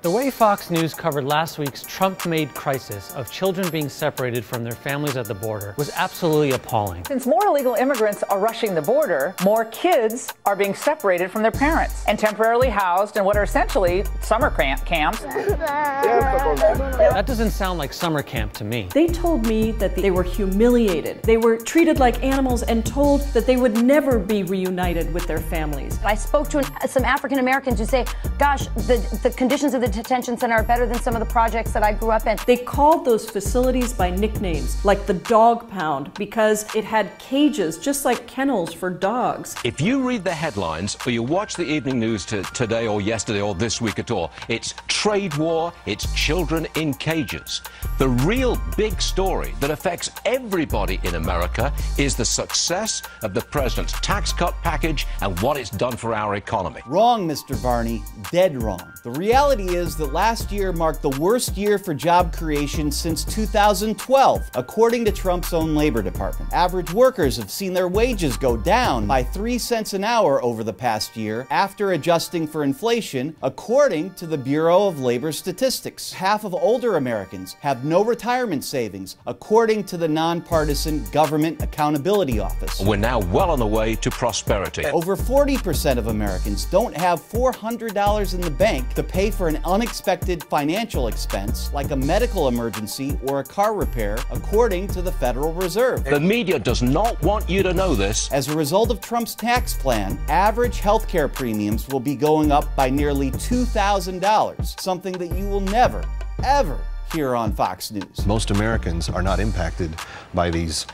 The way Fox News covered last week's Trump-made crisis of children being separated from their families at the border was absolutely appalling. Since more illegal immigrants are rushing the border, more kids are being separated from their parents and temporarily housed in what are essentially summer camps. That doesn't sound like summer camp to me. They told me that they were humiliated. They were treated like animals and told that they would never be reunited with their families. I spoke to some African Americans who say, gosh, the conditions of the detention center are better than some of the projects that I grew up in. They called those facilities by nicknames, like the dog pound, because it had cages just like kennels for dogs. If you read the headlines or you watch the evening news today or yesterday or this week at all, it's trade war, it's children in cages. The real big story that affects everybody in America is the success of the president's tax cut package and what it's done for our economy. Wrong, Mr. Varney. Dead wrong. The reality is that last year marked the worst year for job creation since 2012, according to Trump's own Labor Department. Average workers have seen their wages go down by 3 cents an hour over the past year after adjusting for inflation, according to the Bureau of Labor Statistics. Half of older Americans have no retirement savings, according to the nonpartisan Government Accountability Office. We're now well on the way to prosperity. Over 40% of Americans don't have $400 in the bank to pay for an unexpected financial expense like a medical emergency or a car repair, according to the Federal Reserve. The media does not want you to know this. As a result of Trump's tax plan, average healthcare premiums will be going up by nearly $2,000, something that you will never, ever hear on Fox News. Most Americans are not impacted by these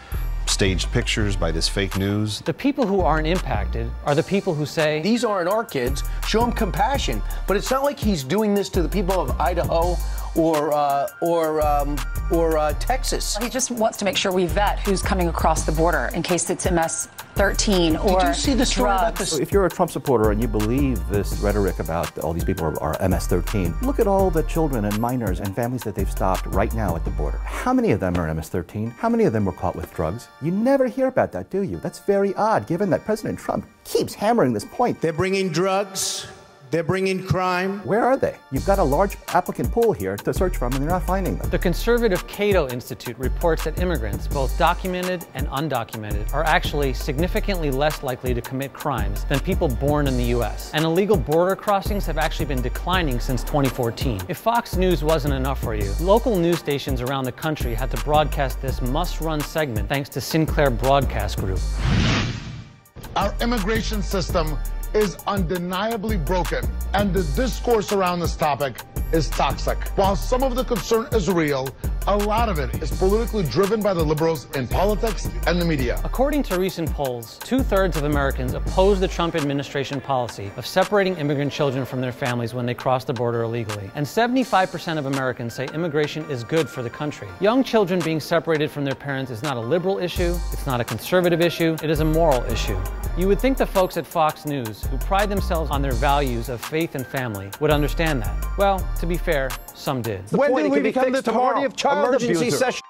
staged pictures, by this fake news. The people who aren't impacted are the people who say, these aren't our kids, show them compassion. But it's not like he's doing this to the people of Idaho or Texas. He just wants to make sure we vet who's coming across the border in case it's MS-13 or Did you see the story about drugs. this? If you're a Trump supporter and you believe this rhetoric about all these people are MS-13, look at all the children and minors and families that they've stopped right now at the border. How many of them are MS-13? How many of them were caught with drugs? You never hear about that, do you? That's very odd, given that President Trump keeps hammering this point. They're bringing drugs. They're bringing crime. Where are they? You've got a large applicant pool here to search from, and they're not finding them. The conservative Cato Institute reports that immigrants, both documented and undocumented, are actually significantly less likely to commit crimes than people born in the U.S. And illegal border crossings have actually been declining since 2014. If Fox News wasn't enough for you, local news stations around the country had to broadcast this must-run segment thanks to Sinclair Broadcast Group. Our immigration system is undeniably broken, and the discourse around this topic is toxic. While some of the concern is real, a lot of it is politically driven by the liberals in politics and the media. According to recent polls, 2/3 of Americans oppose the Trump administration policy of separating immigrant children from their families when they cross the border illegally. And 75% of Americans say immigration is good for the country. Young children being separated from their parents is not a liberal issue, it's not a conservative issue, it is a moral issue. You would think the folks at Fox News, who pride themselves on their values of faith and family, would understand that. Well, to be fair, some did. When did we become the party of child abusers?